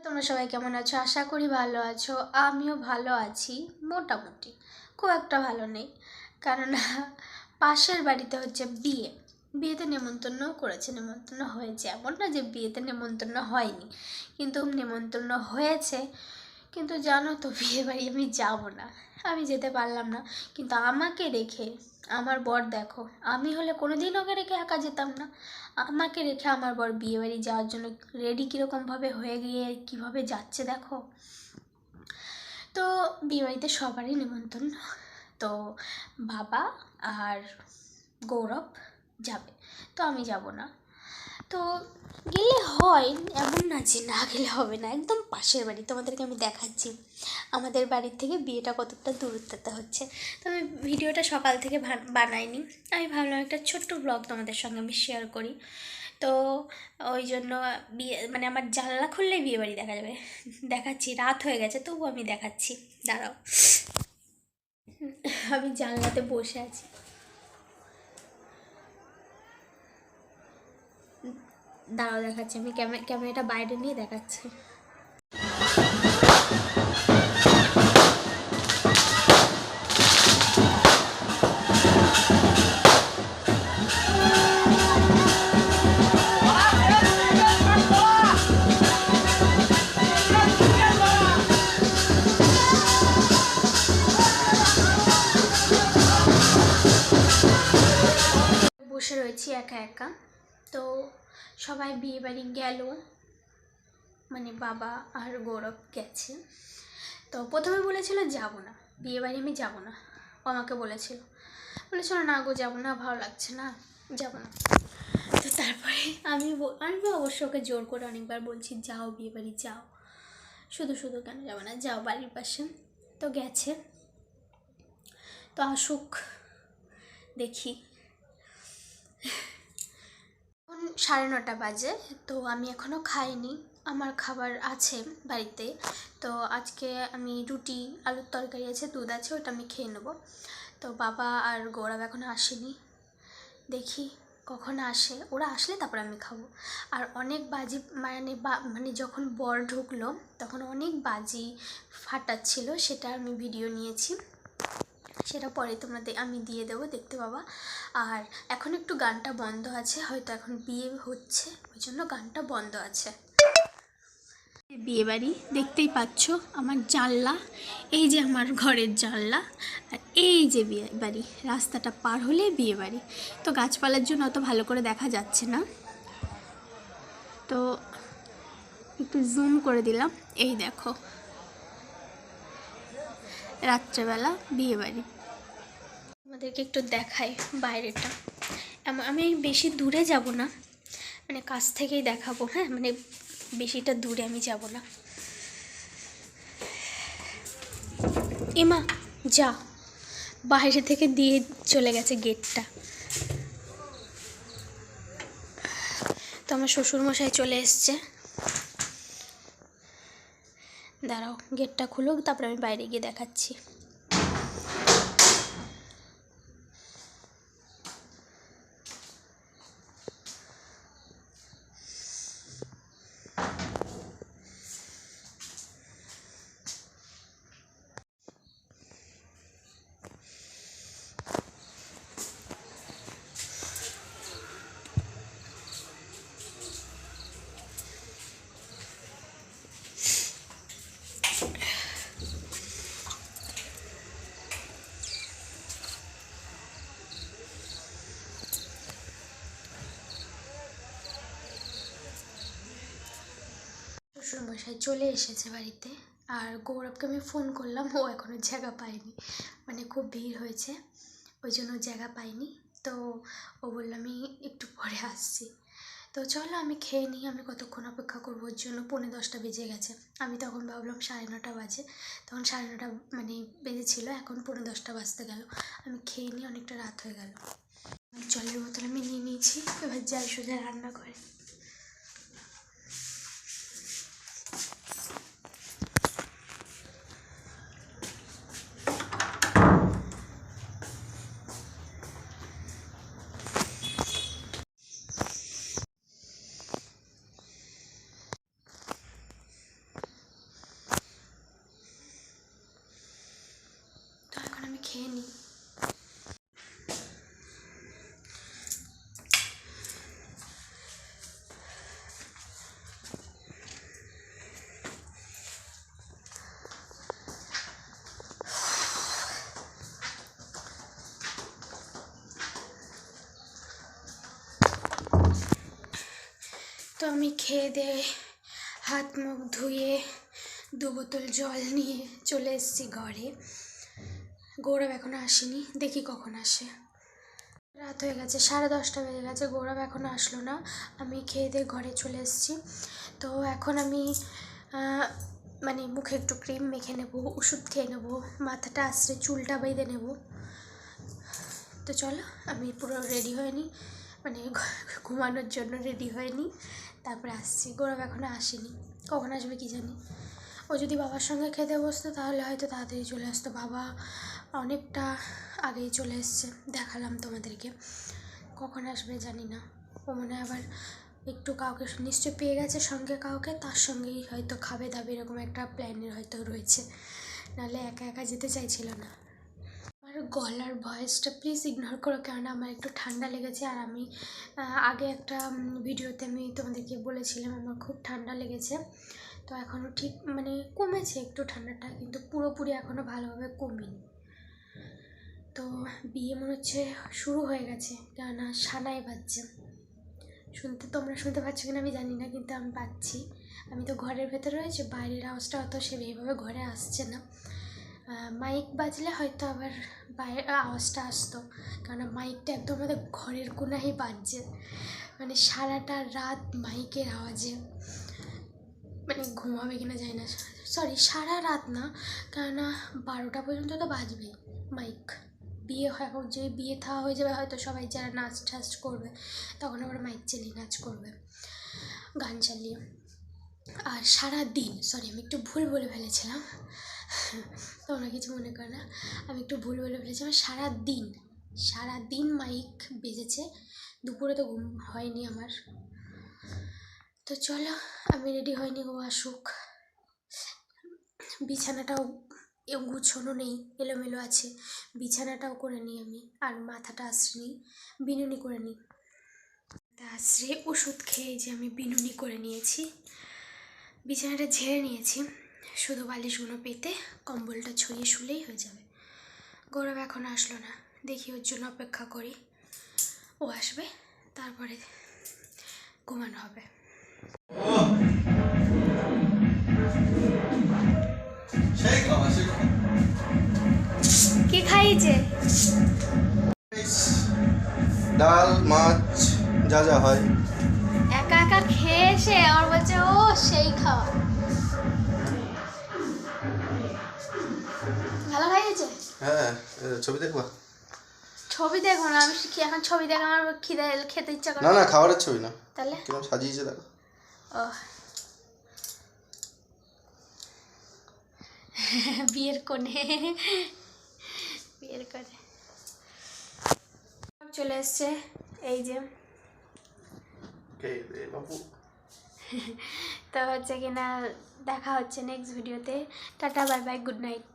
তোমরা সবাই কেমন আছো? আশা করি ভালো আছো। আমিও ভালো আছি, মোটামুটি। খুব একটা ভালো নেই, কারণ পাশের বাড়িতে হচ্ছে বিয়েতে নেমন্তন্ন করেছে, নেমন্তন্ন হয়েছে। এমন না যে বিয়েতে নেমন্তন্ন হয়নি, কিন্তু নেমন্তন্ন হয়েছে। কিন্তু জানো তো, বিয়ে বাড়ি আমি যাব না, আমি যেতে পারলাম না। কিন্তু আমাকে রেখে আমার বর, দেখো, আমি হলে কোনোদিন ওকে রেখে একা যেতাম না। আমাকে রেখে আমার বর বিয়ে বাড়ি যাওয়ার জন্য রেডি কীরকমভাবে হয়ে গিয়ে কীভাবে যাচ্ছে দেখো। তো বিয়ে বাড়িতে সবারই নেমন্তন্ন। তো বাবা আর গৌরব যাবে, তো আমি যাব না। তো গেলে হয়, এমন না যে না গেলে হবে না। একদম পাশের বাড়ি, তোমাদেরকে আমি দেখাচ্ছি আমাদের বাড়ির থেকে বিয়েটা কতটা দূরত্বতে হচ্ছে। তো আমি ভিডিওটা সকাল থেকে বানাইনি, আমি ভাবলাম একটা ছোট্ট ব্লগ তোমাদের সঙ্গে আমি শেয়ার করি। তো ওই জন্য বিয়ে মানে আমার জানলা খুললেই বিয়ে বাড়ি দেখা যাবে। দেখাচ্ছি, রাত হয়ে গেছে তবু আমি দেখাচ্ছি, দাঁড়াও। আমি জানলাতে বসে আছি, দাঁড়াও দেখাচ্ছি। আমি ক্যামেরাটা বাইরে নিয়ে দেখাচ্ছি। বসে রয়েছি একা একা। তো সবাই বিয়ে বাড়ি গেল, মানে বাবা আর গৌরব গেছে। তো প্রথমে বলেছিল যাব না, বিয়ে বাড়ি আমি যাব না। ও আমাকে বলেছিল না গো, যাবো না, ভালো লাগছে না, যাব না। তো তারপরে আমি অবশ্য ওকে জোর করে অনেকবার বলছি, যাও বিয়ে বাড়ি যাও, শুধু শুধু কেন যাবো না, যাও, বাড়ির পাশে। তো গেছে, তো আসুক, দেখি। এখন 9:30 বাজে, তো আমি এখনও খাইনি, আমার খাবার আছে বাড়িতে। তো আজকে আমি রুটি, আলুর তরকারি আছে, দুধ আছে, ওটা আমি খেয়ে নেবো। তো বাবা আর গৌরব এখনও আসেনি, দেখি কখন আসে। ওরা আসলে তারপর আমি খাবো। আর অনেক বাজি মানে যখন বর ঢুকলো তখন অনেক বাজি ফাটাচ্ছিল, সেটা আমি ভিডিও নিয়েছি, সেটা পরে আমি দিয়ে দেবো, দেখতে পাবা। আর এখন একটু গানটা বন্ধ আছে, হয়তো এখন বিয়ে হচ্ছে, ওই জন্য গানটা বন্ধ আছে। বিয়ে বাড়ি দেখতেই পাচ্ছ, আমার জানলা, এই যে আমার ঘরের জানলা, আর এই যে বিয়ে বাড়ি, রাস্তাটা পার হলে বিয়ে বাড়ি। তো গাছপালার জন্য অত ভালো করে দেখা যাচ্ছে না, তো একটু জুম করে দিলাম। এই দেখো, রাত্রেবেলা বিয়ে বাড়ি। আমাদেরকে একটু দেখাই বাইরেটা। আমি বেশি দূরে যাব না, মানে কাছ থেকেই দেখাবো। হ্যাঁ, মানে বেশিটা দূরে আমি যাব না। এমা যা, বাইরে থেকে দিয়ে চলে গেছে গেটটা। তো আমার শ্বশুরমশাই চলে এসছে, দাঁড়াও গেটটা খুলুক, তারপরে আমি বাইরে গিয়ে দেখাচ্ছি। শ্বশুরমশাই চলে এসেছে বাড়িতে, আর গৌরবকে আমি ফোন করলাম, ও এখনও জায়গা পায়নি, মানে খুব ভিড় হয়েছে ওই জন্য জায়গা পাইনি। তো ও বললো আমি একটু পরে আসছি। তো চলো আমি খেয়ে নিই, আমি কতক্ষণ অপেক্ষা করবো, ওর জন্য 9:45 বেজে গেছে। আমি তখন ভাবলাম 9:30 বাজে, তখন 9:30 মানে বেজেছিল, এখন 9:45 বাজতে গেল। আমি খেয়ে নিই, অনেকটা রাত হয়ে গেল। জলের বোতল আমি নিয়ে নিয়েছি, এবার যাই সোজা রান্না করে। খেয়ে নিই। তো আমি খেয়ে দিয়ে হাত মুখ ধুয়ে 2 বোতল জল নিয়ে চলে এসেছি ঘরে। গৌরব এখনও আসেনি, দেখি কখন আসে। রাত হয়ে গেছে, 10:30 বেজে গেছে, গৌরব এখনও আসলো না। আমি খেয়ে দিয়ে ঘরে চলে এসেছি। তো এখন আমি মানে মুখে একটু ক্রিম মেখে নেব, ওষুধ খেয়ে নেব, মাথাটা আশ্রে চুলটা বেঁধে নেব। তো চলো, আমি পুরো রেডি হয়ে নিই, মানে ঘুমানোর জন্য রেডি হয়ে নিই, তারপরে আসছি। গৌরব এখনও আসেনি, কখন আসবে কি জানি। ও যদি বাবার সঙ্গে খেতে বসতো তাহলে হয়তো তাড়াতাড়ি চলে আসতো। বাবা অনেকটা আগেই চলে এসছে, দেখালাম তোমাদেরকে। কখন আসবে জানি না। ও মনে হয় আবার একটু কাউকে নিশ্চয় পেয়ে গেছে সঙ্গে কাউকে, তার সঙ্গেই হয়তো খাবে দাবে, এরকম একটা প্ল্যানের হয়তো রয়েছে, নাহলে একা একা যেতে চাইছিল না। আমার গলার ভয়েসটা প্লিজ ইগনোর করো, কেননা আমার একটু ঠান্ডা লেগেছে। আর আমি আগে একটা ভিডিওতে আমি তোমাদেরকে বলেছিলাম আমার খুব ঠান্ডা লেগেছে। তো এখনও ঠিক মানে কমেছে একটু ঠান্ডাটা, কিন্তু পুরোপুরি এখনও ভালোভাবে কমেনি। তো বিয়ে মনে হচ্ছে শুরু হয়ে গেছে, কেননা সানাই বাজছে। তোমরা শুনতে পাচ্ছ কিনা আমি জানি না, কিন্তু আমি পাচ্ছি। আমি তো ঘরের ভেতরে রয়েছি, বাইরের আওয়াজটা অত সেইভাবে ঘরে আসছে না। মাইক বাজলে হয়তো আবার বাইরের আওয়াজটা আসতো, কারণ মাইকটা একদম আমাদের ঘরের কোনায় বাজছে, মানে সারাটা রাত মাইকের আওয়াজে মানে ঘুমাবে কিনা যায় না। সরি, সারা রাত না, কেননা 12টা পর্যন্ত তো বাজবেই মাইক। বিয়ে হয়, যে বিয়ে থাওয়া হয়ে যাবে হয়তো সবাই, যারা নাচ টাচ করবে তখন আবার মাইক চালিয়ে নাচ করবে, গান চালিয়ে। আর সারা দিন, সরি আমি একটু ভুল বলে ফেলেছিলাম, তোমরা কিছু মনে করো না, আমি একটু ভুল বলে ফেলেছিলাম। সারা দিন মাইক বেজেছে, দুপুরে তো ঘুম হয়নি আমার। তো চলো, আমি রেডি হয়নি, ও আসুক। বিছানাটাও গুছানো নেই, এলোমেলো আছে, বিছানাটাও করে নিই আমি, আর মাথাটা আশ্রে নিই, বিনুনি করে নিই। আশ্রে ওষুধ খেয়ে যে আমি বিনুনি করে নিয়েছি, বিছানাটা ঝেড়ে নিয়েছি, শুধু বালিশগুলো পেতে কম্বলটা ছড়িয়ে শুলেই হয়ে যাবে। গৌরব এখন আসলো না, দেখি ওর জন্য অপেক্ষা করি। ও আসবে, তারপরে ঘুমানো হবে। কি খাইছে? ডাল মাছ যা যা হয়। একা একা খেয়ে এসে আমার বলছে ও সেই খাওয়া ভালো খাইয়েছে। হ্যাঁ, ছবি দেখবা? ছবি দেখো না, আমি কি এখন ছবি দেখে আমার খিদে খেতে ইচ্ছা করে? না না, খাবারের ছবি না, তাহলে কিরকম সাজিয়েছে দেখো। ও বিয়ের কোণে, বিয়ের কোণে চলে এসছে। এই যে বাবু, তো হচ্ছে কিনা দেখা হচ্ছে নেক্সট ভিডিওতে। Tata, bye bye, good night.